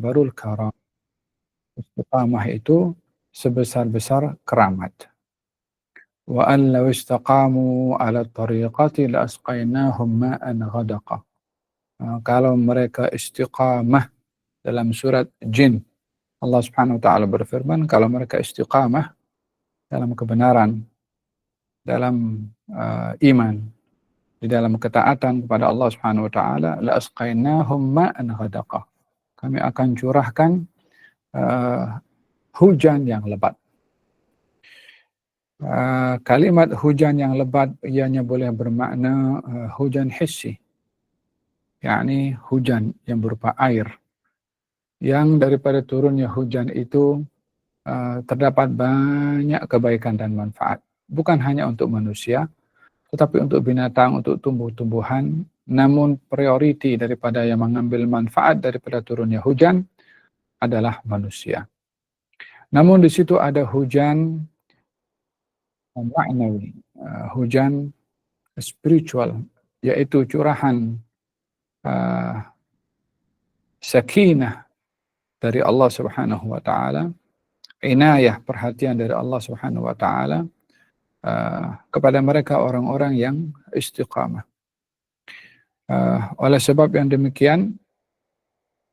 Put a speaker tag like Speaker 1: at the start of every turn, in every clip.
Speaker 1: Barul karam. Istiqamah itu sebesar-besar keramat. Wa an law istaqamu ala tariqati la asqainahum ma'an ghadaqa. Kalau mereka istiqamah, dalam surat Jin, Allah Subhanahu wa taala berfirman, kalau mereka istiqamah dalam kebenaran, dalam iman, di dalam ketaatan kepada Allah Subhanahu wa taala, la asqainahum ma'an ghadaqa. Kami akan curahkan hujan yang lebat. Kalimat hujan yang lebat ianya boleh bermakna hujan hissi, yakni hujan yang berupa air, yang daripada turunnya hujan itu terdapat banyak kebaikan dan manfaat. Bukan hanya untuk manusia, tetapi untuk binatang, untuk tumbuh-tumbuhan. Namun prioriti daripada yang mengambil manfaat daripada turunnya hujan adalah manusia. Namun di situ ada hujan maknawi, hujan spiritual, yaitu curahan sakinah dari Allah Subhanahu wa taala, inayah, perhatian dari Allah Subhanahu wa taala kepada mereka orang-orang yang istiqamah. Oleh sebab yang demikian,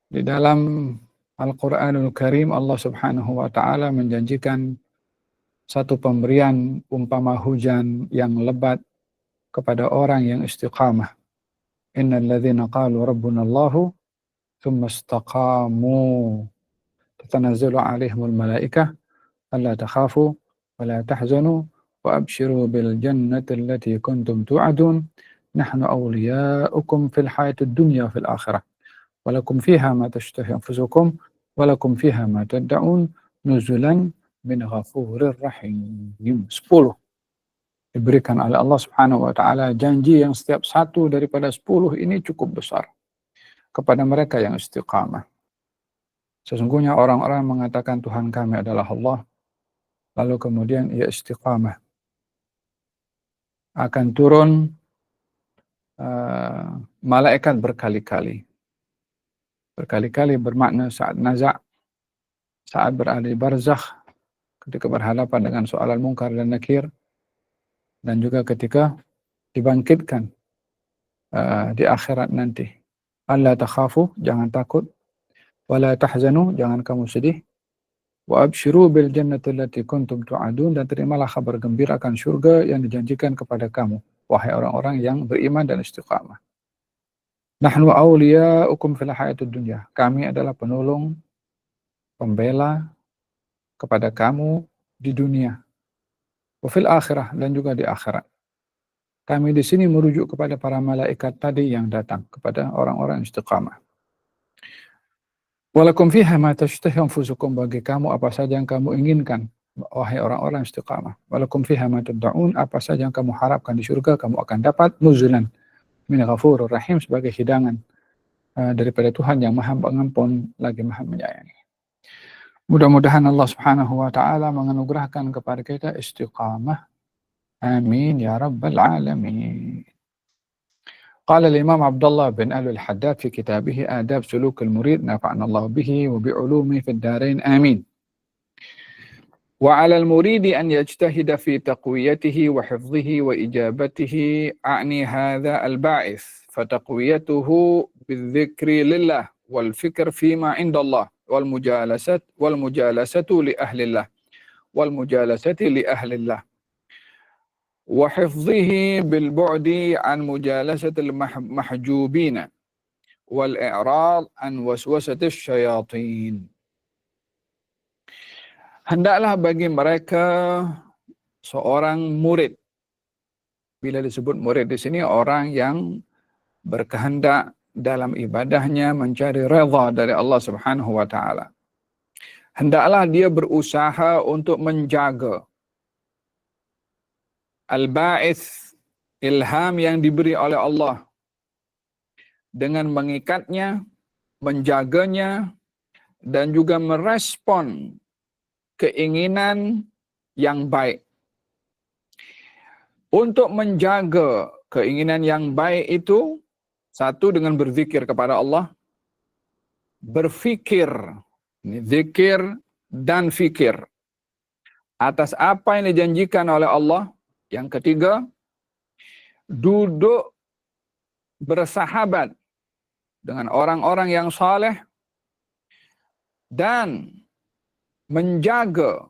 Speaker 1: di dalam Al-Quranul Karim Allah Subhanahu wa taala menjanjikan satu pemberian umpama hujan yang lebat kepada orang yang istiqamah. Innal ladzina qalu rabbuna Allahu tsumma istaqamu tatanazzalu 'alaihimul malaikah alla takhafu wa la tahzanu wa abshiru bil jannati allati kuntum tu'adun nahnu awliya'ukum fil hayatid dunya fil akhirah walakum fiha ma tashtahi anfusukum walakum fiha ma tad'un nuzulan min ghafurir rahim. 10 diberikan oleh Allah Subhanahu wa taala janji yang setiap satu daripada 10 ini cukup besar kepada mereka yang istiqamah. Sesungguhnya orang-orang mengatakan Tuhan kami adalah Allah, lalu kemudian ia istiqamah, akan turun malaikat berkali-kali. Berkali-kali bermakna saat nazak, saat berada di barzakh, ketika berhadapan dengan soalan mungkar dan nakir, dan juga ketika dibangkitkan di akhirat nanti. Alla takhafu, jangan takut, wala tahzanu, jangan kamu sedih, wa abshiru bil jannati allati kuntum tu'adun, dan terimalah kabar gembira akan surga yang dijanjikan kepada kamu, wahai orang-orang yang beriman dan istiqamah. Nahnu awliya'ukum fil hayatid dunya, kami adalah penolong, pembela kepada kamu di dunia, wa fil akhirah, dan juga di akhirat. Kami di sini merujuk kepada para malaikat tadi yang datang kepada orang-orang istiqamah. Walakum fiha ma tashtahi anfusukum, bagi kamu apa saja yang kamu inginkan, wahai orang-orang istiqamah. Walakum fiha ma tad'un, apa saja yang kamu harapkan di surga kamu akan dapat, nuzulan min ghafurur rahim, sebagai hidangan daripada Tuhan yang Maha Pengampun lagi Maha Menyayangi. Mudah-mudahan Allah Subhanahu wa taala menganugerahkan kepada kita istiqamah. Amin ya rabbal alamin. قال الإمام عبد الله بن آل الحداد في كتابه آداب سلوك المريد نفعنا الله به وبعلومه في الدارين آمين. وعلى المريد أن يجتهد في تقويته وحفظه وإجابته، أعني هذا الباعث، فتقويته بالذكر لله والفكر فيما عند الله والمجالسة لأهل الله والمجالسة لأهل الله، وحفظه بالبعد عن مجالسة المحجوبين والإعراض عن وسوسة الشياطين. Hendaklah bagi mereka seorang murid. Bila disebut murid di sini, orang yang berkehendak dalam ibadahnya mencari redha dari Allah Subhanahu wa taala. Hendaklah dia berusaha untuk menjaga al-ba'its, ilham yang diberi oleh Allah, dengan mengikatnya, menjaganya, dan juga merespon keinginan yang baik. Untuk menjaga keinginan yang baik itu, satu dengan berzikir kepada Allah, berfikir, ini zikir dan fikir, atas apa yang dijanjikan oleh Allah. Yang ketiga, duduk bersahabat dengan orang-orang yang saleh dan menjaga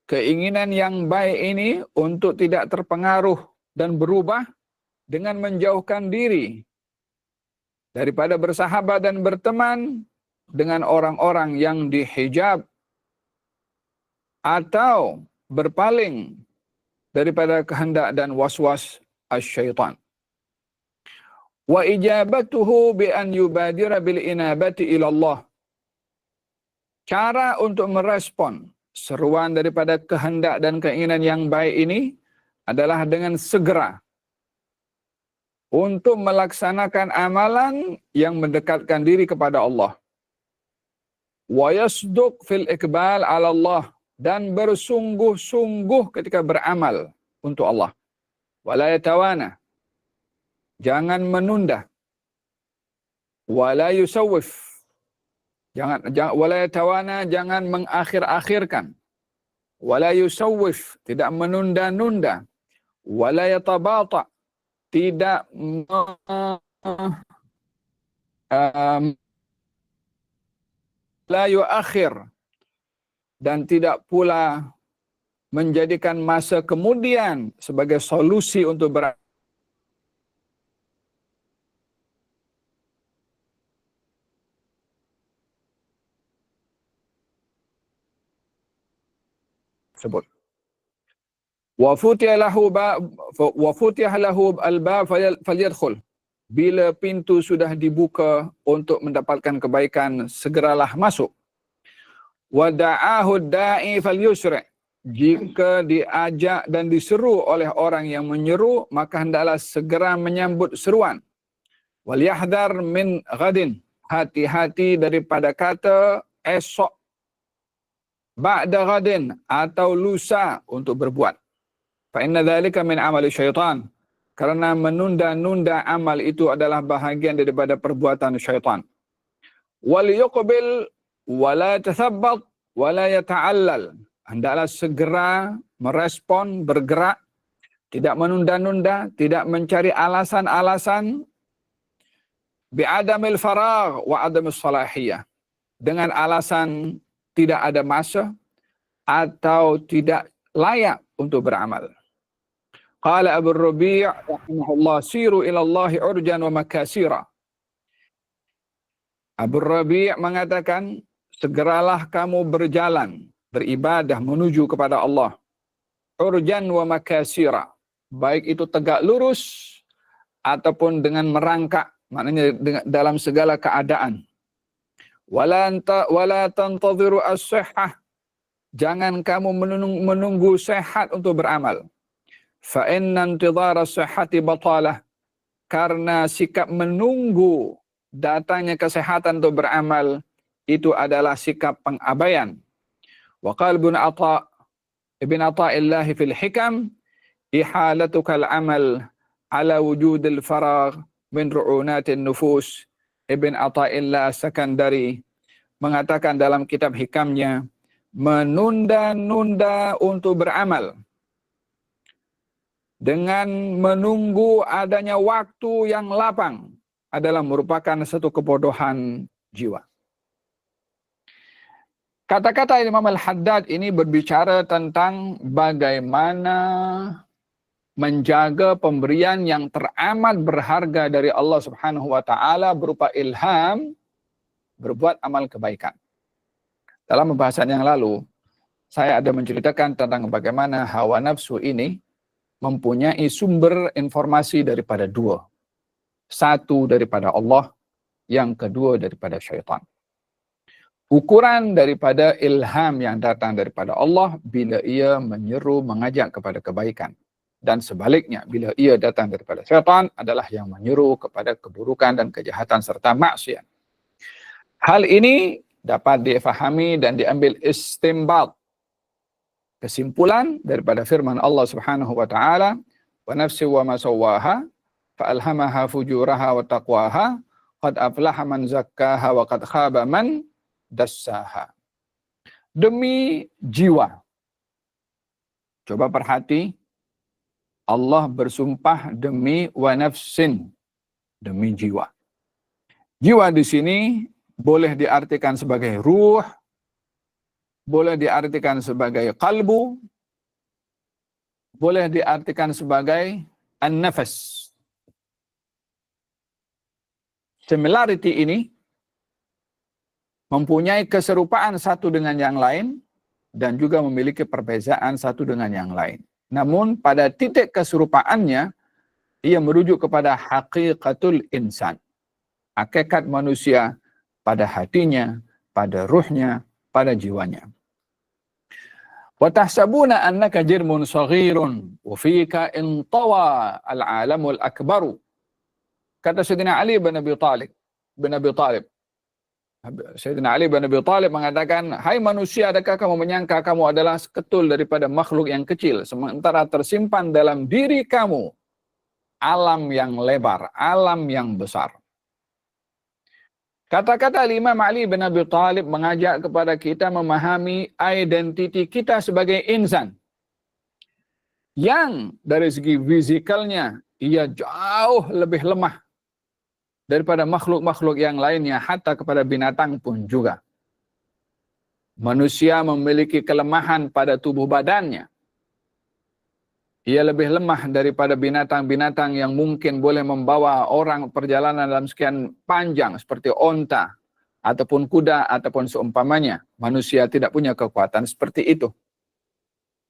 Speaker 1: keinginan yang baik ini untuk tidak terpengaruh dan berubah dengan menjauhkan diri daripada bersahabat dan berteman dengan orang-orang yang dihijab atau berpaling daripada kehendak dan waswas asy-syaitan. Wa ijabatuhu bi an yubadira bil inabati ila Allah. Cara untuk merespon seruan daripada kehendak dan keinginan yang baik ini adalah dengan segera untuk melaksanakan amalan yang mendekatkan diri kepada Allah. Wa yasduq fil iqbal ala Allah, dan bersungguh-sungguh ketika beramal untuk Allah. Wala yatawana, jangan menunda. Wala yusawwif, jangan wala yatawana, jangan mengakhir-akhirkan. Wala yusawwif, tidak menunda-nunda. Wala yatabata, tidak la yuakhir, dan tidak pula menjadikan masa kemudian sebagai solusi untuk sebut. Wa futiha lahu al-bab falyadkhul. Bila pintu sudah dibuka untuk mendapatkan kebaikan, segeralah masuk. Wa da'ahu da'i falyusri'. Jika diajak dan diseru oleh orang yang menyeru, maka hendaklah segera menyambut seruan. Wal yahdhar min ghadin. Hati-hati daripada kata esok, ba'da ghadin, atau lusa untuk berbuat. Fa inna dzalika min amali syaitan. Karena menunda-nunda amal itu adalah bahagian daripada perbuatan syaitan. Wal yuqbil wa la tathabbat wa la yata'allal. Hendaklah segera merespon, bergerak, tidak menunda-nunda, tidak mencari alasan-alasan bi'adamil faragh wa adamis salahiyah. Dengan alasan tidak ada masa atau tidak layak untuk beramal. Qala Abu Rabi' rahimahullah, siru ila Allah urjan wa makasira. Abu Rabi' mengatakan, segeralah kamu berjalan, beribadah menuju kepada Allah. Urjan wa makasira. Baik itu tegak lurus ataupun dengan merangkak, maknanya dalam segala keadaan. Wala tantadhiru as-sihhah. Jangan kamu menunggu sehat untuk beramal. Fa inna intidhara as-sihhati batalah. Karena sikap menunggu datangnya kesehatan untuk beramal itu adalah sikap pengabaian. Wa qala Ibn Athaillah fil Hikam, ihalatuka al-amal ala wujudil faragh min ru'unatin nufus. Ibn Athaillah Sakandari mengatakan dalam kitab hikamnya, menunda-nunda untuk beramal dengan menunggu adanya waktu yang lapang adalah merupakan satu kebodohan jiwa. Kata-kata Imam Al-Haddad ini berbicara tentang bagaimana menjaga pemberian yang teramat berharga dari Allah Subhanahu wa taala berupa ilham berbuat amal kebaikan. Dalam pembahasan yang lalu, saya ada menceritakan tentang bagaimana hawa nafsu ini mempunyai sumber informasi daripada dua. Satu daripada Allah, yang kedua daripada syaitan. Ukuran daripada ilham yang datang daripada Allah bila ia menyeru, mengajak kepada kebaikan. Dan sebaliknya, bila ia datang daripada syaitan adalah yang menyeru kepada keburukan dan kejahatan serta maksiat. Hal ini dapat difahami dan diambil istimbat, kesimpulan daripada firman Allah Subhanahu wa taala, wa nafsi wa ma sawwaha fa alhamaha fujuraha wa taqwaha qad aflaha man zakkaha wa qad khaba man dassaha. Demi jiwa. Coba perhati, Allah bersumpah demi wa nafsin, demi jiwa. Jiwa di sini boleh diartikan sebagai ruh, boleh diartikan sebagai qalbu, boleh diartikan sebagai an-nafas. Similarity ini mempunyai keserupaan satu dengan yang lain dan juga memiliki perbezaan satu dengan yang lain. Namun pada titik keserupaannya, ia merujuk kepada haqiqatul insan. Hakikat manusia pada hatinya, pada ruhnya, pada jiwanya. Wa tahsabuna annaka jirmun saghirun wa fika intawa al-alamul akbaru. Kata Sayyidina Ali bin Abi Talib. Sayyidina Ali bin Abi Talib mengatakan, hai manusia, adakah kamu menyangka kamu adalah seketul daripada makhluk yang kecil, sementara tersimpan dalam diri kamu alam yang lebar, alam yang besar. Kata-kata Imam Ali bin Abi Talib mengajak kepada kita memahami identiti kita sebagai insan. Yang dari segi fizikalnya, ia jauh lebih lemah daripada makhluk-makhluk yang lainnya, hatta kepada binatang pun juga. Manusia memiliki kelemahan pada tubuh badannya. Ia lebih lemah daripada binatang-binatang yang mungkin boleh membawa orang perjalanan dalam sekian panjang seperti onta ataupun kuda ataupun seumpamanya. Manusia tidak punya kekuatan seperti itu.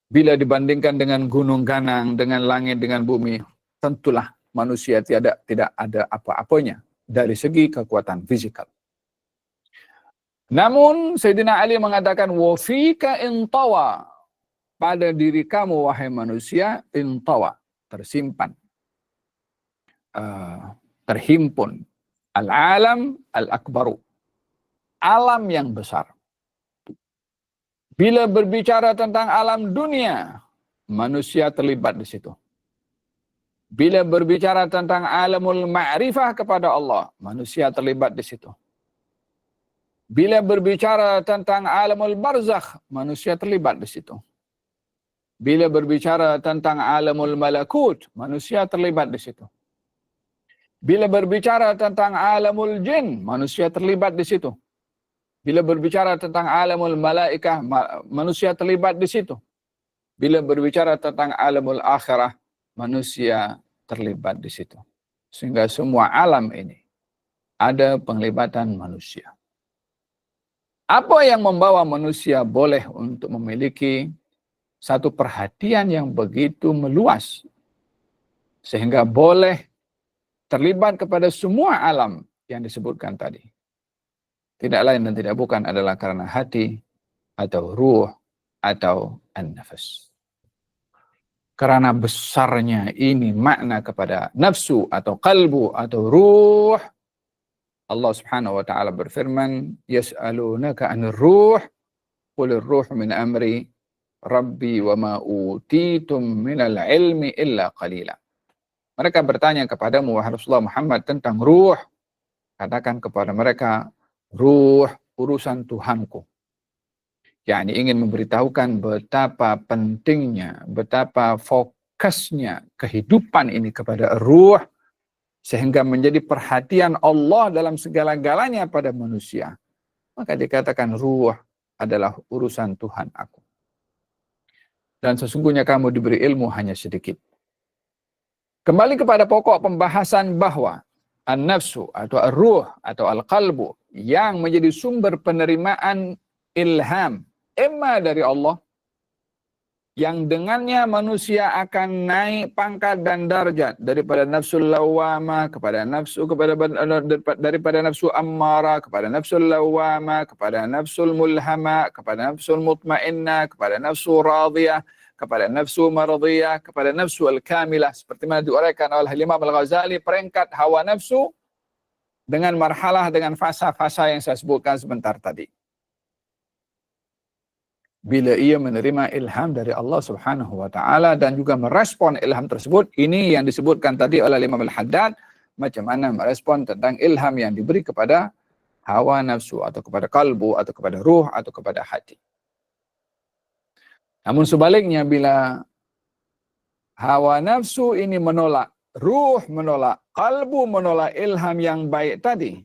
Speaker 1: Bila dibandingkan dengan gunung ganang, dengan langit, dengan bumi, tentulah manusia tidak ada apa-apanya dari segi kekuatan fisikal. Namun Sayyidina Ali mengatakan wa fika intawa, pada diri kamu wahai manusia intawa, tersimpan, terhimpun al-alam al-akbaru, alam yang besar. Bila berbicara tentang alam dunia, manusia terlibat di situ. Bila berbicara tentang alamul ma'rifah kepada Allah, manusia terlibat di situ. Bila berbicara tentang alamul barzakh, manusia terlibat di situ. Bila berbicara tentang alamul malakut, manusia terlibat di situ. Bila berbicara tentang alamul jin, manusia terlibat di situ. Bila berbicara tentang alamul malaikah, manusia terlibat di situ. Bila berbicara tentang alamul akhirah, manusia terlibat di situ. Sehingga semua alam ini ada penglibatan manusia. Apa yang membawa manusia boleh untuk memiliki satu perhatian yang begitu meluas, sehingga boleh terlibat kepada semua alam yang disebutkan tadi? Tidak lain dan tidak bukan adalah karena hati, atau ruh, atau an-nafas. Karena besarnya ini makna kepada nafsu, atau qalbu, atau ruh, Allah subhanahu wa ta'ala berfirman, yas'alunaka anir ruh, qulir ruh min amri Rabbi wa ma utitum minal ilmi illa qalila. Mereka bertanya kepadamu wahai Rasulullah Muhammad tentang ruh. Katakan kepada mereka, ruh urusan Tuhanku. yakni ingin memberitahukan betapa pentingnya, betapa fokusnya kehidupan ini kepada ruh, sehingga menjadi perhatian Allah dalam segala-galanya pada manusia. Maka dikatakan ruh adalah urusan Tuhan aku. Dan sesungguhnya kamu diberi ilmu hanya sedikit. Kembali kepada pokok pembahasan bahwa an-nafsu atau ar-ruh atau al-qalbu yang menjadi sumber penerimaan ilham emma dari Allah, yang dengannya manusia akan naik pangkat dan darjat daripada nafsul lawama kepada nafsu, daripada nafsu ammara kepada nafsul lawama, kepada nafsul mulhama, kepada nafsul mutmainnah, kepada nafsu radiyah, kepada nafsu maradiyah, kepada nafsu al-kamilah, seperti mana diuraikan oleh Imam Al-Ghazali peringkat hawa nafsu dengan marhalah, dengan fasa-fasa yang saya sebutkan sebentar tadi. Bila ia menerima ilham dari Allah Subhanahu wa taala dan juga merespon ilham tersebut, ini yang disebutkan tadi oleh Imam Al-Haddad, macam mana merespon tentang ilham yang diberi kepada hawa nafsu atau kepada kalbu atau kepada ruh atau kepada hati. Namun sebaliknya, bila hawa nafsu ini menolak, ruh menolak, kalbu menolak ilham yang baik tadi,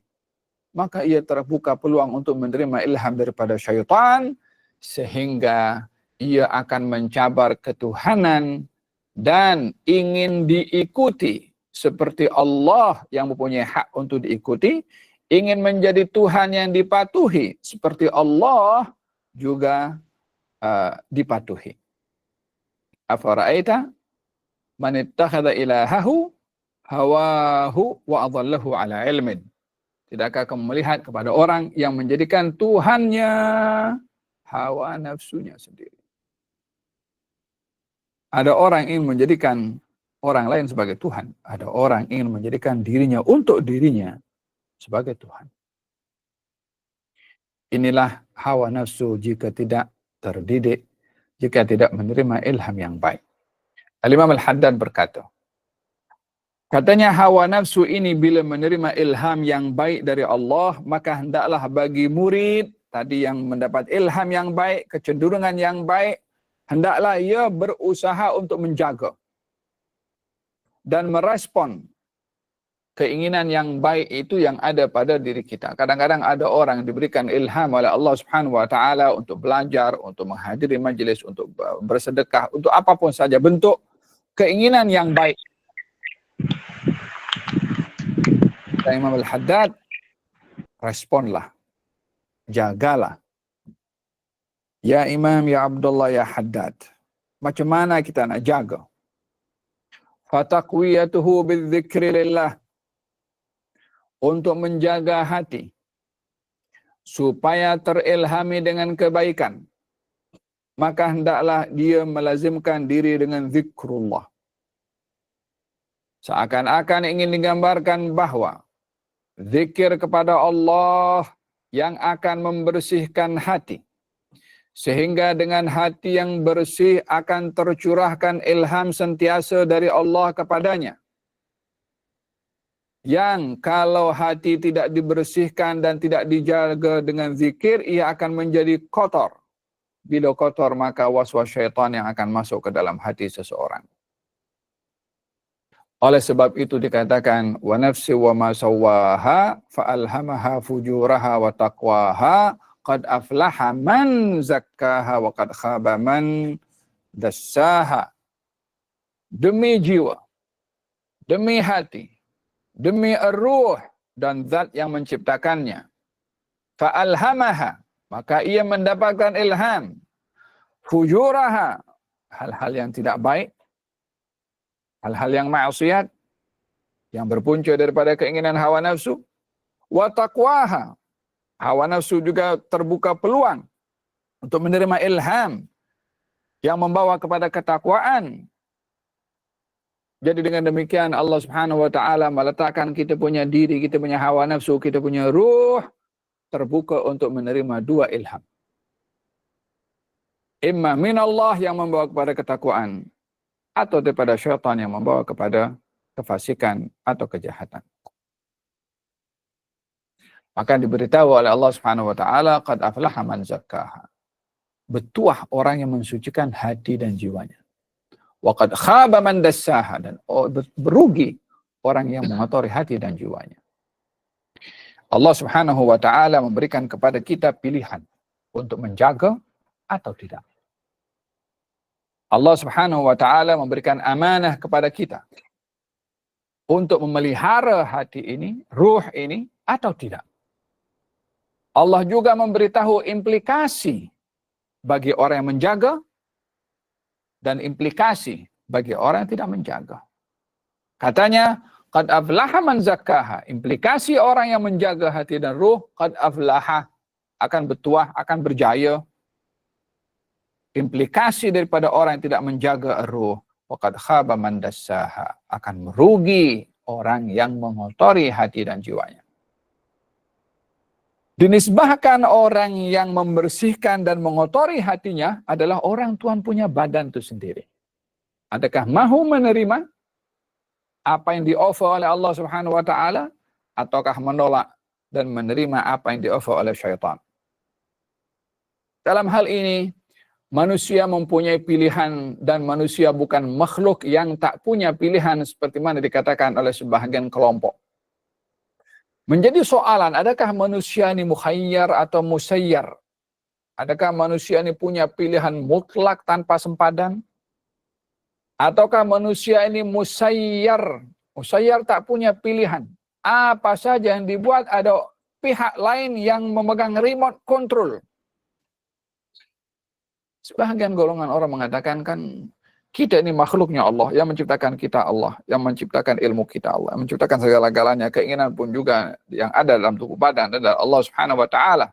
Speaker 1: maka ia terbuka peluang untuk menerima ilham daripada syaitan, sehingga ia akan mencabar ketuhanan dan ingin diikuti seperti Allah yang mempunyai hak untuk diikuti, ingin menjadi Tuhan yang dipatuhi seperti Allah juga dipatuhi. Afara'aita man ittakhadha ilahahu hawahu wa adallahu ala ilmin. Tidakkah kamu melihat kepada orang yang menjadikan Tuhannya hawa nafsunya sendiri? Ada orang ingin menjadikan orang lain sebagai Tuhan. Ada orang ingin menjadikan dirinya untuk dirinya sebagai Tuhan. Inilah hawa nafsu jika tidak terdidik, jika tidak menerima ilham yang baik. Al-Imam Al-Haddad berkata, katanya hawa nafsu ini bila menerima ilham yang baik dari Allah, maka hendaklah bagi murid tadi yang mendapat ilham yang baik, kecenderungan yang baik, hendaklah ia berusaha untuk menjaga dan merespon keinginan yang baik itu yang ada pada diri kita. Kadang-kadang ada orang diberikan ilham oleh Allah Subhanahu wa taala untuk belajar, untuk menghadiri majlis, untuk bersedekah, untuk apapun saja bentuk keinginan yang baik. Imam Al-Haddad, responlah, jagalah. Ya Imam, ya Abdullah, ya Haddad, macam mana kita nak jaga? Fataqwiyatuhu bidzikri lillah, untuk menjaga hati supaya terilhami dengan kebaikan, maka hendaklah dia melazimkan diri dengan zikrullah. Seakan-akan ingin digambarkan bahawa zikir kepada Allah yang akan membersihkan hati, sehingga dengan hati yang bersih akan tercurahkan ilham sentiasa dari Allah kepadanya. Yang kalau hati tidak dibersihkan dan tidak dijaga dengan zikir, ia akan menjadi kotor. Bila kotor, maka waswas syaitan yang akan masuk ke dalam hati seseorang. Oleh sebab itu dikatakan, wa nafsi wa ma sawwaha fa alhamaha fujuraha wa taqwaha qad aflaha man zakkaha wa qad khaba man dassaha. Demi jiwa, demi hati, demi ar-ruh dan zat yang menciptakannya. Fa alhamaha, maka ia mendapatkan ilham. Fujuraha, hal-hal yang tidak baik, hal-hal yang maksiat, yang berpunca daripada keinginan hawa nafsu. Wa taqwaha, hawa nafsu juga terbuka peluang untuk menerima ilham yang membawa kepada ketakwaan. Jadi dengan demikian Allah Subhanahu wa taala meletakkan kita punya diri, kita punya hawa nafsu, kita punya ruh terbuka untuk menerima dua ilham. Imma minallah yang membawa kepada ketakwaan, atau daripada syaitan yang membawa kepada kefasikan atau kejahatan. Maka diberitahu oleh Allah Subhanahu wa taala, qad aflaha man zakkaha. Bertuah orang yang mensucikan hati dan jiwanya. Wa qad khaba man dassaha, dan berugi orang yang mengotori hati dan jiwanya. Allah Subhanahu wa taala memberikan kepada kita pilihan untuk menjaga atau tidak. Allah Subhanahu wa taala memberikan amanah kepada kita untuk memelihara hati ini, ruh ini, atau tidak. Allah juga memberitahu implikasi bagi orang yang menjaga dan implikasi bagi orang yang tidak menjaga. Katanya, qad aflaha man zakkaha. Implikasi orang yang menjaga hati dan ruh, qad aflaha, akan bertuah, akan berjaya. Implikasi daripada orang yang tidak menjaga ruh, waqad khaba man dassaha, akan merugi orang yang mengotori hati dan jiwanya. Dinisbahkan orang yang membersihkan dan mengotori hatinya adalah orang Tuhan punya badan itu sendiri. Adakah mahu menerima apa yang di-offer oleh Allah Subhanahu wa taala ataukah menolak dan menerima apa yang di-offer oleh syaitan. Dalam hal ini manusia mempunyai pilihan dan manusia bukan makhluk yang tak punya pilihan seperti mana dikatakan oleh sebahagian kelompok. Menjadi soalan, adakah manusia ini mukhayyar atau musayyar? Adakah manusia ini punya pilihan mutlak tanpa sempadan? Ataukah manusia ini musayyar? Musayyar tak punya pilihan. Apa saja yang dibuat ada pihak lain yang memegang remote control. Sebahagian golongan orang mengatakan kan kita ini makhluknya Allah, yang menciptakan kita Allah, yang menciptakan ilmu kita Allah, yang menciptakan segala-galanya, keinginan pun juga yang ada dalam tubuh badan adalah Allah Subhanahu wa taala.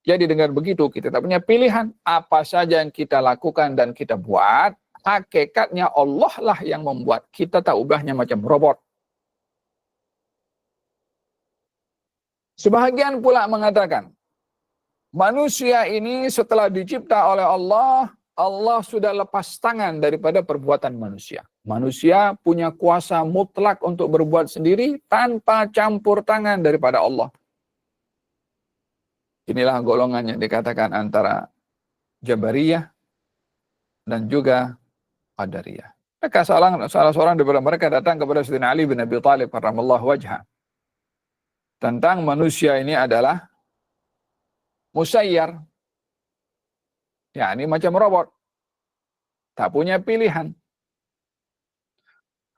Speaker 1: Jadi dengan begitu kita tak punya pilihan, apa saja yang kita lakukan dan kita buat, hakikatnya Allah lah yang membuat. Kita tak ubahnya macam robot. Sebahagian pula mengatakan, manusia ini setelah dicipta oleh Allah, Allah sudah lepas tangan daripada perbuatan manusia. Manusia punya kuasa mutlak untuk berbuat sendiri tanpa campur tangan daripada Allah. Inilah golongan yang dikatakan antara Jabariyah dan juga Qadariyah. Maka salah seorang daripada mereka datang kepada Sayyidina Ali bin Abi Thalib karramallahu wajhah tentang manusia ini adalah musayyar. Ya, ini macam robot. Tak punya pilihan.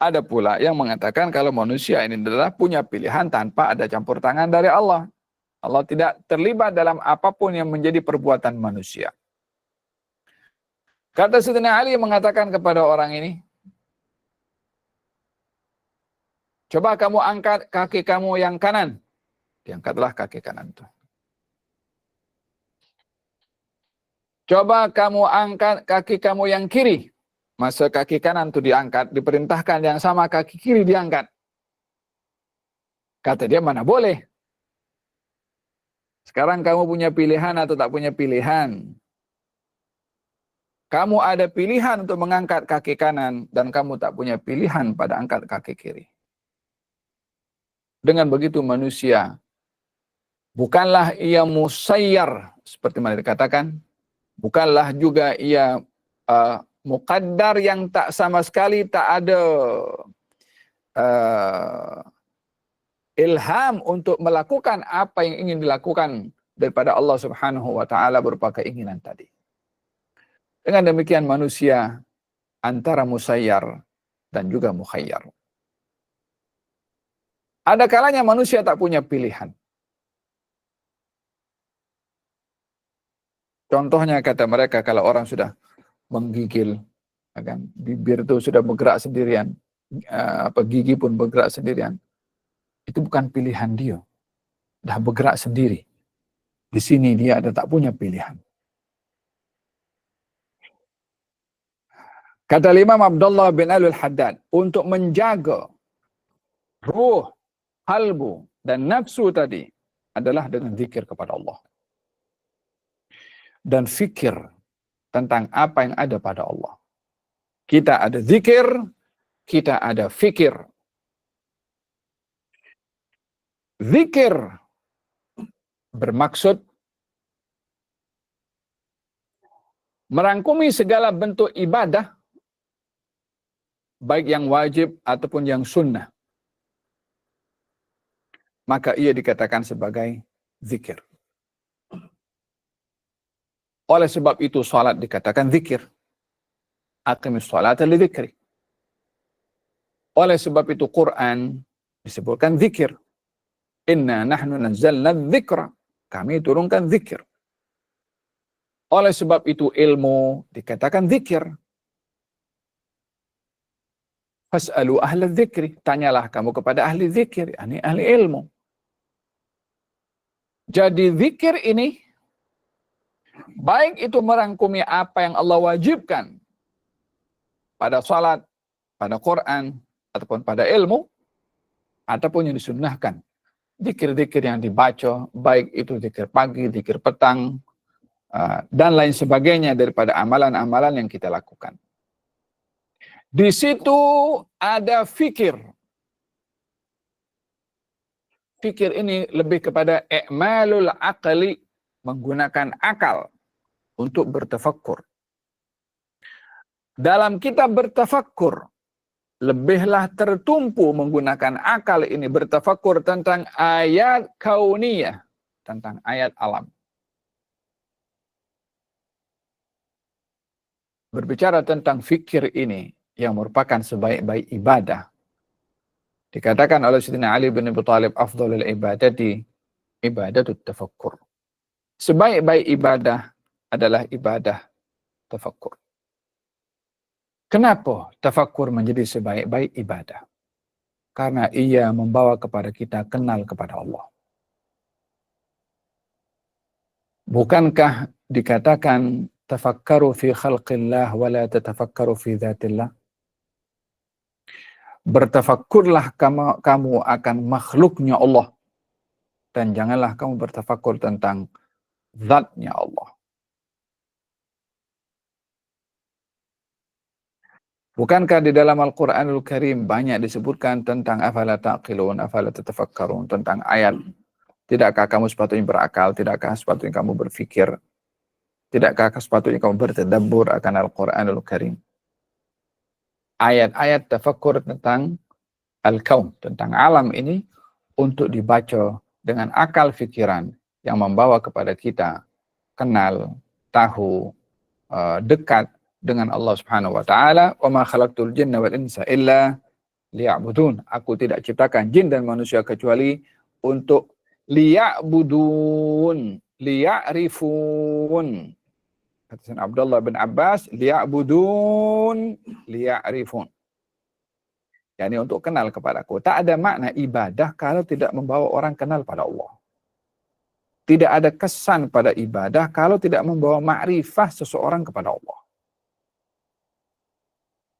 Speaker 1: Ada pula yang mengatakan kalau manusia ini adalah punya pilihan tanpa ada campur tangan dari Allah. Allah tidak terlibat dalam apapun yang menjadi perbuatan manusia. Kata Sayyidina Ali mengatakan kepada orang ini, coba kamu angkat kaki kamu yang kanan. Diangkatlah kaki kanan itu. Coba kamu angkat kaki kamu yang kiri. Masa kaki kanan itu diangkat, diperintahkan yang sama kaki kiri diangkat. Kata dia, mana boleh. Sekarang kamu punya pilihan atau tak punya pilihan. Kamu ada pilihan untuk mengangkat kaki kanan dan kamu tak punya pilihan pada angkat kaki kiri. Dengan begitu manusia, bukanlah ia musayyar, seperti mana dikatakan, bukanlah juga ia muqaddar yang tak sama sekali tak ada ilham untuk melakukan apa yang ingin dilakukan daripada Allah Subhanahu wa taala berupa keinginan tadi. Dengan demikian manusia antara musayyar dan juga mukhayyar. Ada kalanya manusia tak punya pilihan. Contohnya kata mereka kalau orang sudah menggigil, kan, bibir itu sudah bergerak sendirian, gigi pun bergerak sendirian. Itu bukan pilihan dia. Dah bergerak sendiri. Di sini dia ada tak punya pilihan. Kata Imam Abdullah bin Al-Haddad, untuk menjaga ruh, qalbu, dan nafsu tadi adalah dengan zikir kepada Allah. Dan fikir tentang apa yang ada pada Allah. Kita ada zikir, kita ada fikir. Zikir bermaksud merangkumi segala bentuk ibadah, baik yang wajib ataupun yang sunnah. Maka ia dikatakan sebagai zikir. Oleh sebab itu salat dikatakan zikir. Aqimis salata li dzikri. Oleh sebab itu Quran disebutkan zikir. Inna nahnu nazzalna dzikra. Kami turunkan zikir. Oleh sebab itu ilmu dikatakan zikir. Fas'alu ahla dzikri. Tanyalah kamu kepada ahli zikir, yakni ahli ilmu. Jadi zikir ini baik itu merangkumi apa yang Allah wajibkan pada salat, pada Quran, ataupun pada ilmu, ataupun yang disunnahkan. Zikir-zikir yang dibaca, baik itu zikir pagi, zikir petang, dan lain sebagainya daripada amalan-amalan yang kita lakukan. Di situ ada fikir. fikir ini lebih kepada i'malul aqli, menggunakan akal untuk bertafakkur. Dalam kita bertafakkur, lebihlah tertumpu menggunakan akal ini bertafakkur tentang ayat kauniyah, tentang ayat alam. Berbicara tentang fikir ini yang merupakan sebaik-baik ibadah. Dikatakan oleh Sayyidina Ali bin Abi Thalib, afdhalul ibadati ibadatut tafakkur. Sebaik-baik ibadah adalah ibadah tafakkur. Kenapa tafakkur menjadi sebaik-baik ibadah? Karena ia membawa kepada kita kenal kepada Allah. Bukankah dikatakan tafakkaru fi khalqillah wa la tatafakkaru fi dzatillah? Bertafakkurlah kamu akan makhluknya Allah, dan janganlah kamu bertafakkur tentang zatnya Allah. Bukankah di dalam Al-Quranul Karim banyak disebutkan tentang afala taqilun, afala tatafakkarun, tentang ayat, tidakkah kamu sepatutnya berakal, tidakkah sepatutnya kamu berfikir, tidakkah sepatutnya kamu bertadabbur akan Al-Quranul Karim. Ayat-ayat tafakkur tentang al-kaun, tentang alam ini, untuk dibaca dengan akal fikiran yang membawa kepada kita kenal, tahu, dekat dengan Allah Subhanahu wa taala. Wa ma khalaqtul jinna wal insa illa liya'budun. Aku tidak ciptakan jin dan manusia kecuali untuk liya'budun, liya'rifun. Kata Sayyidina Abdullah bin Abbas, liya'budun, liya'rifun. Yani untuk kenal kepadaku. Tak ada makna ibadah kalau tidak membawa orang kenal pada Allah. Tidak ada kesan pada ibadah kalau tidak membawa ma'rifah seseorang kepada Allah.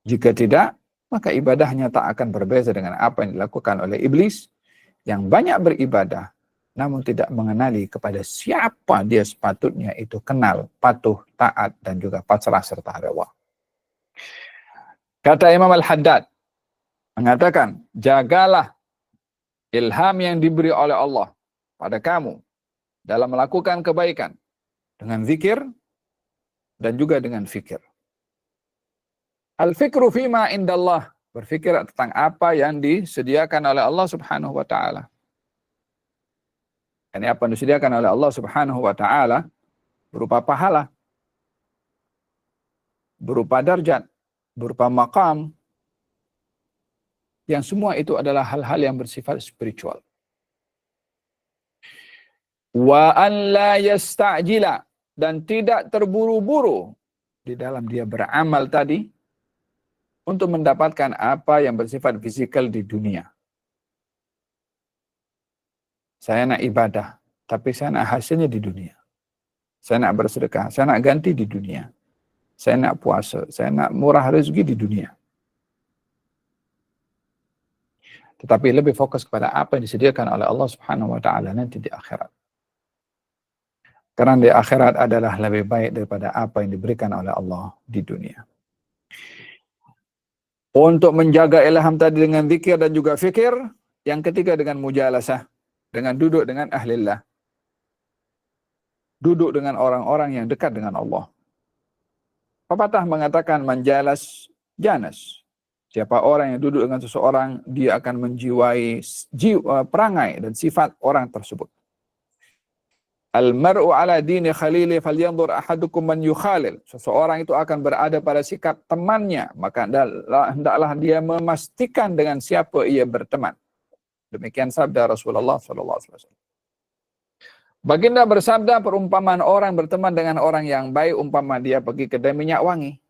Speaker 1: Jika tidak, maka ibadahnya tak akan berbeza dengan apa yang dilakukan oleh iblis yang banyak beribadah, namun tidak mengenali kepada siapa dia sepatutnya itu kenal, patuh, taat, dan juga pasrah serta redha. Kata Imam Al-Haddad, mengatakan, jagalah ilham yang diberi oleh Allah pada kamu dalam melakukan kebaikan dengan zikir dan juga dengan fikir. Al-fikru fima indallah, berfikir tentang apa yang disediakan oleh Allah Subhanahu wa taala. Ini apa yang disediakan oleh Allah Subhanahu wa taala berupa pahala, berupa darjat, berupa maqam, yang semua itu adalah hal-hal yang bersifat spiritual. Wa an la yasta'jila, dan tidak terburu-buru di dalam dia beramal tadi untuk mendapatkan apa yang bersifat fisikal di dunia. Saya nak ibadah, tapi saya nak hasilnya di dunia. Saya nak bersedekah, saya nak ganti di dunia. Saya nak puasa, saya nak murah rezeki di dunia. Tetapi lebih fokus kepada apa yang disediakan oleh Allah Subhanahu wa taala nanti di akhirat. Karena di akhirat adalah lebih baik daripada apa yang diberikan oleh Allah di dunia. Untuk menjaga ilham tadi dengan zikir dan juga fikir, yang ketiga dengan mujalasah, dengan duduk dengan ahlillah. Duduk dengan orang-orang yang dekat dengan Allah. Pepatah mengatakan manjalas janas. Siapa orang yang duduk dengan seseorang, dia akan menjiwai perangai dan sifat orang tersebut. Al-mar'u ala dini khalili falyanzur ahadukum man yukhalil. Seseorang itu akan berada pada sikap temannya, maka hendaklah dia memastikan dengan siapa ia berteman. Demikian sabda Rasulullah SAW. Baginda bersabda, perumpamaan orang berteman dengan orang yang baik umpama dia pergi kedai minyak wangi.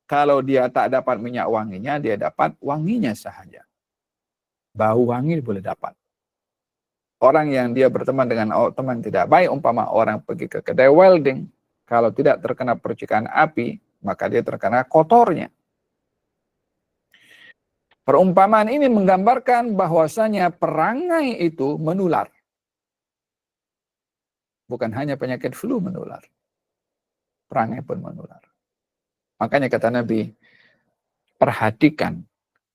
Speaker 1: Kalau dia tak dapat minyak wanginya, dia dapat wanginya sahaja. Bau wangi boleh dapat. Orang yang dia berteman dengan teman tidak baik, umpama orang pergi ke kedai welding, kalau tidak terkena percikan api, maka dia terkena kotornya. Perumpamaan ini menggambarkan bahwasanya perangai itu menular. Bukan hanya penyakit flu menular. Perangai pun menular. Makanya kata Nabi, perhatikan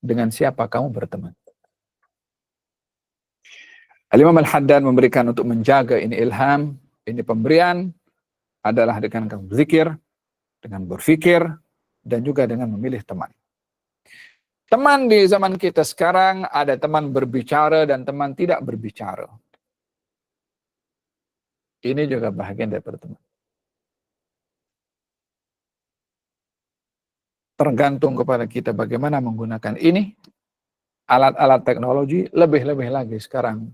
Speaker 1: dengan siapa kamu berteman. Al-Imam Al-Haddad memberikan untuk menjaga ini ilham, ini pemberian adalah dengan berzikir, dengan berfikir, dan juga dengan memilih teman. Teman di zaman kita sekarang ada teman berbicara dan teman tidak berbicara. Ini juga bahagian daripada teman. Tergantung kepada kita bagaimana menggunakan ini, alat-alat teknologi, lebih-lebih lagi sekarang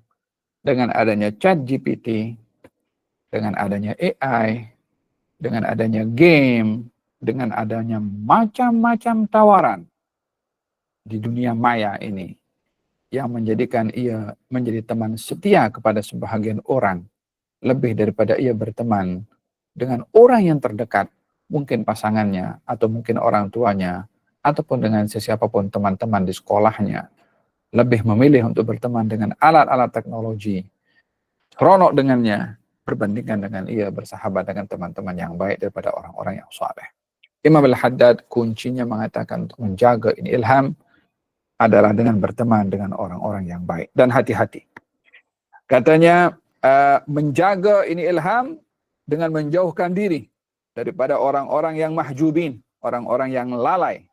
Speaker 1: dengan adanya ChatGPT, dengan adanya AI, dengan adanya game, dengan adanya macam-macam tawaran di dunia maya ini yang menjadikan ia menjadi teman setia kepada sebahagian orang lebih daripada ia berteman dengan orang yang terdekat, mungkin pasangannya atau mungkin orang tuanya ataupun dengan sesiapapun teman-teman di sekolahnya. Lebih memilih untuk berteman dengan alat-alat teknologi, seronok dengannya, berbandingkan dengan ia bersahabat dengan teman-teman yang baik daripada orang-orang yang saleh. Imam Al-Haddad kuncinya mengatakan untuk menjaga ini ilham adalah dengan berteman dengan orang-orang yang baik dan hati-hati. Katanya menjaga ini ilham dengan menjauhkan diri daripada orang-orang yang mahjubin, orang-orang yang lalai,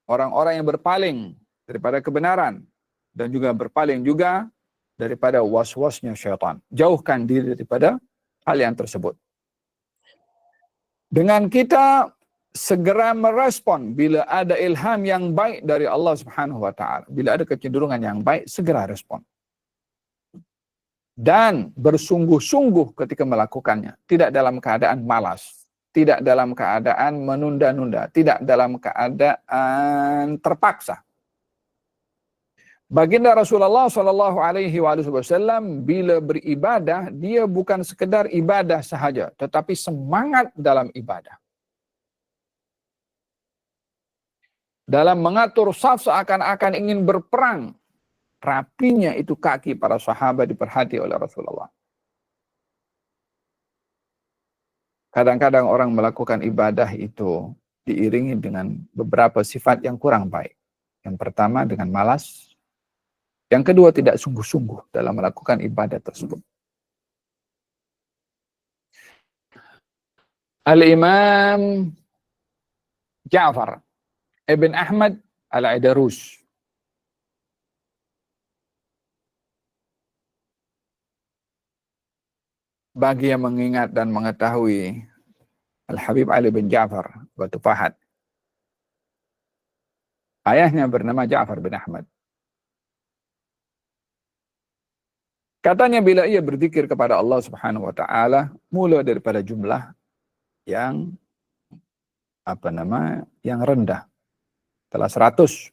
Speaker 1: orang-orang yang berpaling daripada kebenaran dan juga berpaling juga daripada was-wasnya syaitan. Jauhkan diri daripada hal yang tersebut. Dengan kita segera merespon bila ada ilham yang baik dari Allah Subhanahu wa taala. Bila ada kecenderungan yang baik, segera respon. Dan bersungguh-sungguh ketika melakukannya, tidak dalam keadaan malas, tidak dalam keadaan menunda-nunda, tidak dalam keadaan terpaksa. Baginda Rasulullah Shallallahu Alaihi Wasallam bila beribadah, dia bukan sekedar ibadah sahaja, tetapi semangat dalam ibadah. Dalam mengatur saf seakan-akan ingin berperang, rapinya itu kaki para sahabat diperhati oleh Rasulullah. Kadang-kadang orang melakukan ibadah itu diiringi dengan beberapa sifat yang kurang baik. Yang pertama dengan malas. Yang kedua tidak sungguh-sungguh dalam melakukan ibadah tersebut. Al-Imam Ja'far Ibn Ahmad Al-Aidarus bagi yang mengingat dan mengetahui Al-Habib Ali bin Ja'far Batu Fahad, ayahnya bernama Ja'far bin Ahmad. Katanya bila ia berzikir kepada Allah Subhanahu wa taala, mula daripada jumlah yang yang rendah, telah 100.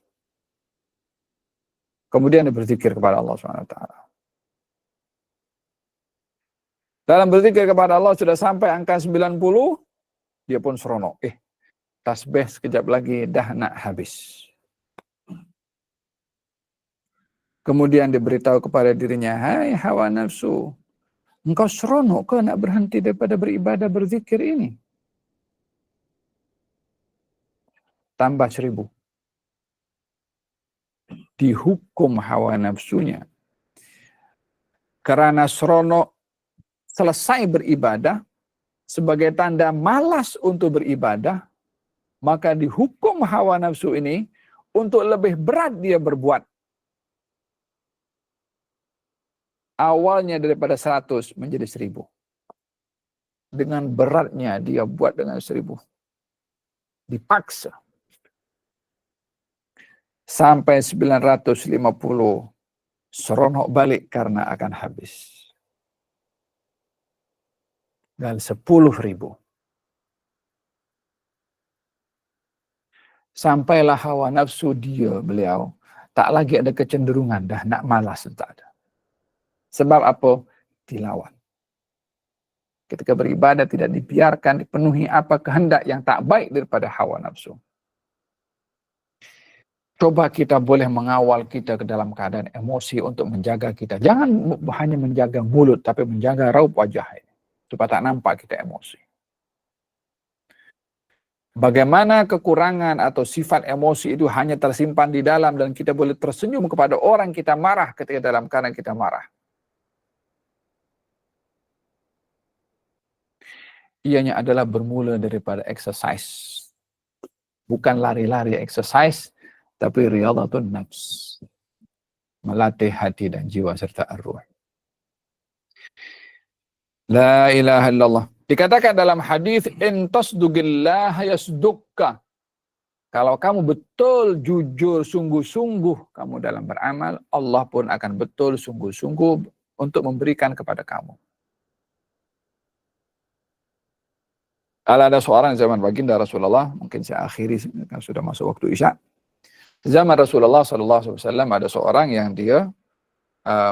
Speaker 1: Kemudian dia berzikir kepada Allah Subhanahu wa taala. Dalam berzikir kepada Allah sudah sampai angka 90, dia pun seronok. Tasbih sekejap lagi dah nak habis. Kemudian diberitahu kepada dirinya, hai hawa nafsu, engkau seronok ke nak berhenti daripada beribadah berzikir ini? Tambah 1000. Dihukum hawa nafsunya. Karena seronok selesai beribadah, sebagai tanda malas untuk beribadah, maka dihukum hawa nafsu ini untuk lebih berat dia berbuat. Awalnya daripada 100 menjadi 1000. Dengan beratnya dia buat dengan 1000. Dipaksa. Sampai 950 seronok balik karena akan habis. Dan 10.000. Sampailah hawa nafsu beliau tak lagi ada kecenderungan dah nak malas, tak ada. Sebab apa? Dilawan. Ketika beribadah tidak dibiarkan dipenuhi apa kehendak yang tak baik daripada hawa nafsu. Coba kita boleh mengawal kita ke dalam keadaan emosi untuk menjaga kita. Jangan hanya menjaga mulut, tapi menjaga raut wajah ini. Supaya tak nampak kita emosi. Bagaimana kekurangan atau sifat emosi itu hanya tersimpan di dalam dan kita boleh tersenyum kepada orang kita marah ketika dalam keadaan kita marah. ianya adalah bermula daripada exercise. Bukan lari-lari exercise, tapi riyadhatun nafs. Melatih hati dan jiwa serta arwah. La ilaha illallah. Dikatakan dalam hadis, in tasduqillaha yasdukka. Kalau kamu betul, jujur, sungguh-sungguh kamu dalam beramal, Allah pun akan betul, sungguh-sungguh untuk memberikan kepada kamu. Kalau ada seorang zaman baginda Rasulullah, mungkin saya akhiri, kan sudah masuk waktu Isya. Zaman Rasulullah SAW ada seorang yang dia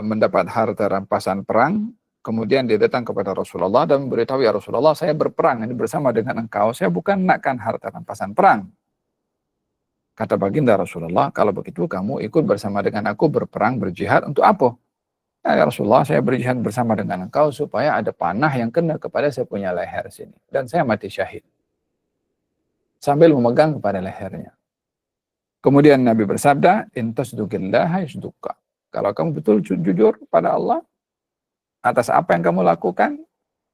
Speaker 1: mendapat harta rampasan perang, kemudian dia datang kepada Rasulullah dan memberitahu, ya Rasulullah, saya berperang ini bersama dengan engkau, saya bukan nakkan harta rampasan perang. Kata baginda Rasulullah, kalau begitu kamu ikut bersama dengan aku berperang, berjihad untuk apa? Ya Rasulullah, saya berjihad bersama dengan engkau supaya ada panah yang kena kepada saya punya leher sini. Dan saya mati syahid. Sambil memegang kepada lehernya. Kemudian Nabi bersabda, in tasduqillaha yasdukka. Kalau kamu betul jujur pada Allah, atas apa yang kamu lakukan,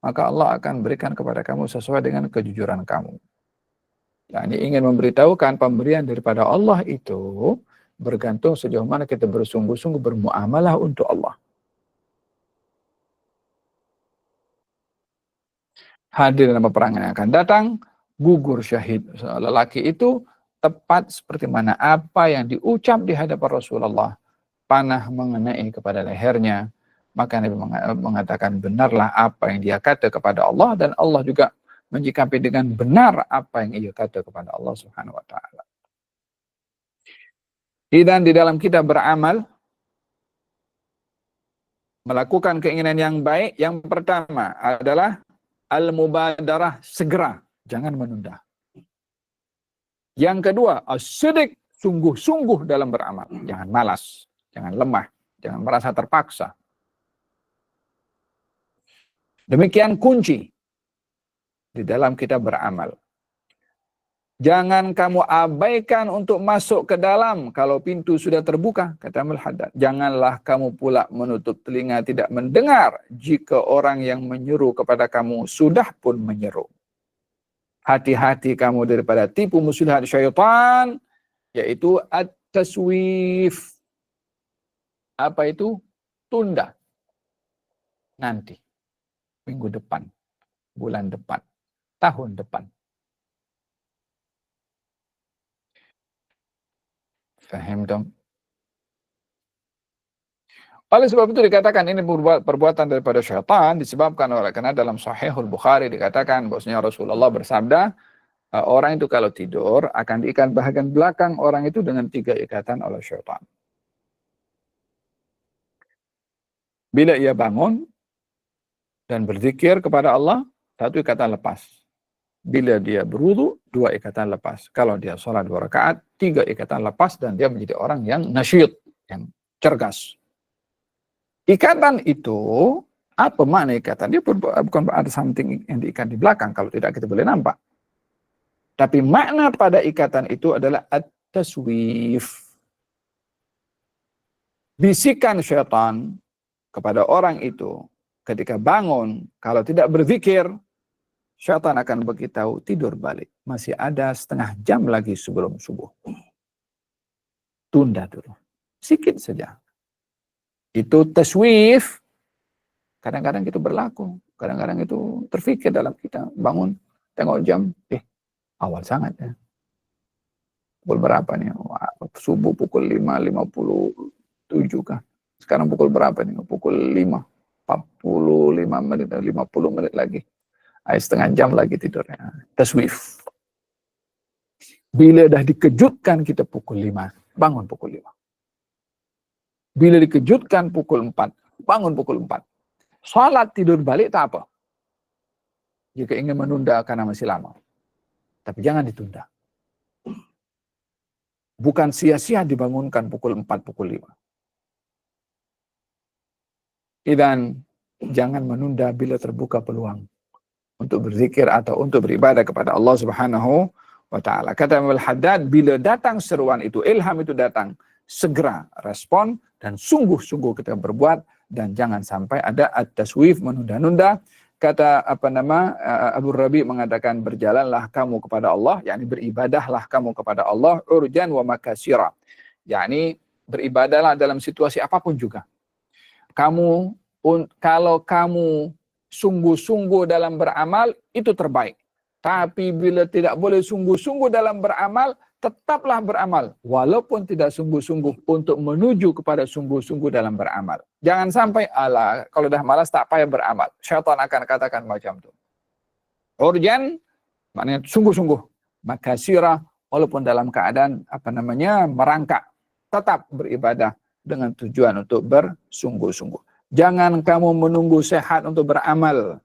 Speaker 1: maka Allah akan berikan kepada kamu sesuai dengan kejujuran kamu. Yani ingin memberitahukan pemberian daripada Allah itu bergantung sejauh mana kita bersungguh-sungguh bermuamalah untuk Allah. Hadir dalam peperangan yang akan datang, gugur syahid lelaki itu tepat seperti mana apa yang diucap di hadapan Rasulullah. Panah mengenai kepada lehernya. Maka Nabi mengatakan benarlah apa yang dia kata kepada Allah, dan Allah juga menyikapi dengan benar apa yang ia kata kepada Allah Subhanahu wa taala. Dan di dalam kita beramal, melakukan keinginan yang baik, yang pertama adalah al-mubadarah, segera, jangan menunda. Yang kedua, as-sidq, sungguh-sungguh dalam beramal, jangan malas, jangan lemah, jangan merasa terpaksa. Demikian kunci di dalam kita beramal. Jangan kamu abaikan untuk masuk ke dalam kalau pintu sudah terbuka, kata Al-Haddad. Janganlah kamu pula menutup telinga tidak mendengar jika orang yang menyeru kepada kamu sudah pun menyeru. Hati-hati kamu daripada tipu muslihat syaitan, yaitu at-taswif. Apa itu? Tunda. Nanti. Minggu depan. Bulan depan. Tahun depan. Faham dong? Oleh sebab itu dikatakan ini perbuatan daripada syaitan disebabkan karena dalam Sahihul Bukhari dikatakan bahwasanya Rasulullah bersabda, orang itu kalau tidur akan diikat bahagian belakang orang itu dengan 3 ikatan oleh syaitan. Bila ia bangun dan berzikir kepada Allah, 1 ikatan lepas. Bila dia berwudu, 2 ikatan lepas. Kalau dia sholat 2 rakaat, 3 ikatan lepas dan dia menjadi orang yang nasyid, yang cergas. Ikatan itu, apa makna ikatan? Dia bukan ada something yang diikat di belakang, kalau tidak kita boleh nampak. Tapi makna pada ikatan itu adalah at-taswif. Bisikan syaitan kepada orang itu ketika bangun, kalau tidak berzikir, syaitan akan beritahu tidur balik. Masih ada setengah jam lagi sebelum subuh. Tunda dulu. Sikit saja. Itu taswif. Kadang-kadang itu berlaku. Kadang-kadang itu terfikir dalam kita. Bangun, tengok jam. Awal sangat ya. Pukul berapa nih? Subuh pukul 5.57 kah? Sekarang pukul berapa nih? Pukul 5.45 menit, 50 menit lagi. Setengah jam lagi tidurnya. Taswif. Bila dah dikejutkan kita pukul 5, bangun pukul 5. Bila dikejutkan pukul 4, bangun pukul 4. Salat tidur balik tak apa. Jika ingin menunda karena masih lama. Tapi jangan ditunda. Bukan sia-sia dibangunkan pukul 4, pukul 5. Dan jangan menunda bila terbuka peluang untuk berzikir atau untuk beribadah kepada Allah Subhanahu wa taala. Kata Al-Haddad, bila datang seruan itu, ilham itu datang, segera respon dan sungguh-sungguh kita berbuat, dan jangan sampai ada at-taswif, menunda-nunda, kata Abu Rabi mengatakan berjalanlah kamu kepada Allah, yakni beribadahlah kamu kepada Allah urjan wa makasira. Yakni beribadahlah dalam situasi apapun juga. Kalau kamu sungguh-sungguh dalam beramal, itu terbaik. Tapi bila tidak boleh sungguh-sungguh dalam beramal, tetaplah beramal. Walaupun tidak sungguh-sungguh untuk menuju kepada sungguh-sungguh dalam beramal. Jangan sampai, kalau dah malas tak payah beramal. Syaitan akan katakan macam itu. Urjan, maknanya sungguh-sungguh. Makasira, walaupun dalam keadaan merangkak. Tetap beribadah dengan tujuan untuk bersungguh-sungguh. Jangan kamu menunggu sehat untuk beramal.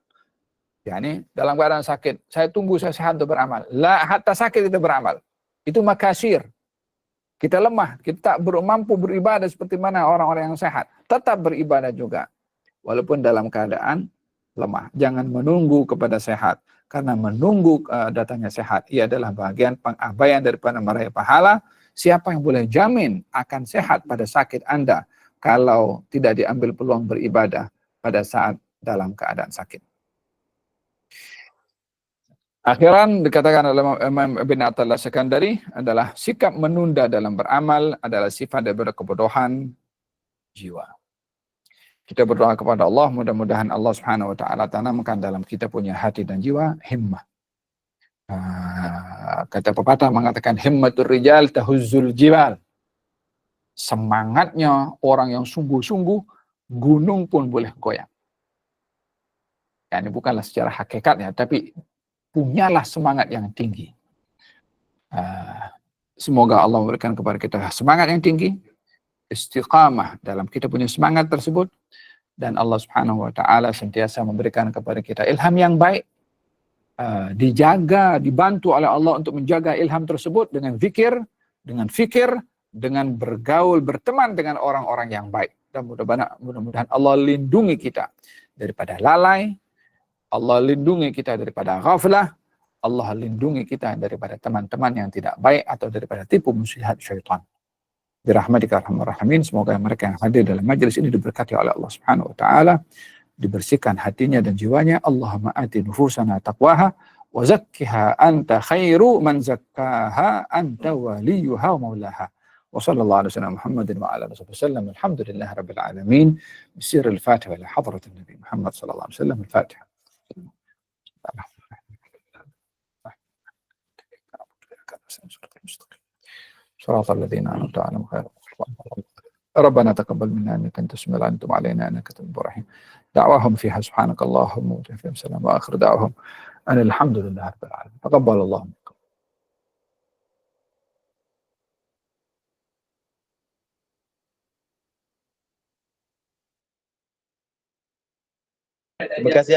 Speaker 1: Yani dalam keadaan sakit, saya tunggu saya sehat untuk beramal. La, hatta sakit kita beramal. Itu makasir. Kita lemah, kita tak mampu beribadah seperti mana orang-orang yang sehat. Tetap beribadah juga. Walaupun dalam keadaan lemah. Jangan menunggu kepada sehat. Karena menunggu datangnya sehat, ia adalah bagian pengabaian daripada meraih pahala. Siapa yang boleh jamin akan sehat pada sakit Anda kalau tidak diambil peluang beribadah pada saat dalam keadaan sakit. Akhiran dikatakan oleh Imam Ibn Attallah Sekandari adalah sikap menunda dalam beramal adalah sifat daripada kebodohan jiwa. Kita berdoa kepada Allah, mudah-mudahan Allah Subhanahu wa taala tanamkan dalam kita punya hati dan jiwa himmah. Kata pepatah mengatakan himmatur rijal tahuzzul jibal. Semangatnya orang yang sungguh-sungguh, gunung pun boleh goyang. Ya, ini bukanlah secara hakikatnya, tapi punyalah semangat yang tinggi. Semoga Allah memberikan kepada kita semangat yang tinggi, istiqamah dalam kita punya semangat tersebut, dan Allah Subhanahu wa taala sentiasa memberikan kepada kita ilham yang baik, dijaga, dibantu oleh Allah untuk menjaga ilham tersebut dengan zikir, dengan fikir, dengan bergaul, berteman dengan orang-orang yang baik. Dan mudah-mudahan Allah lindungi kita daripada lalai, Allah lindungi kita daripada ghaflah, Allah lindungi kita daripada teman-teman yang tidak baik atau daripada tipu muslihat syaitan. Birahmatika arhamar rahimin, semoga mereka yang hadir dalam majlis ini diberkati oleh Allah Subhanahu wa taala, dibersihkan hatinya dan jiwanya. Allahumma ati nufusana taqwaha wa zakkiha anta khairu man zakkaha anta waliyuha wa maulaha. Wa sallallahu alaihi wasallam Muhammadin wa ala alihi wasallam. Alhamdulillahi rabbil alamin. Bisir al-Fatiha ila hadratin Nabi Muhammad sallallahu alaihi wasallam. Al-Fatiha. صراط الذين أنعمت عليهم غير المغضوب ربنا تقبل منا إنك أنت السميع العليم وتب علينا إنك أنت التواب الرحيم دعواهم فيها سبحانك اللهم وبحمدك سلام وآخر دعواهم أن الحمد لله رب العالمين تقبل الله منكم. Terima kasih.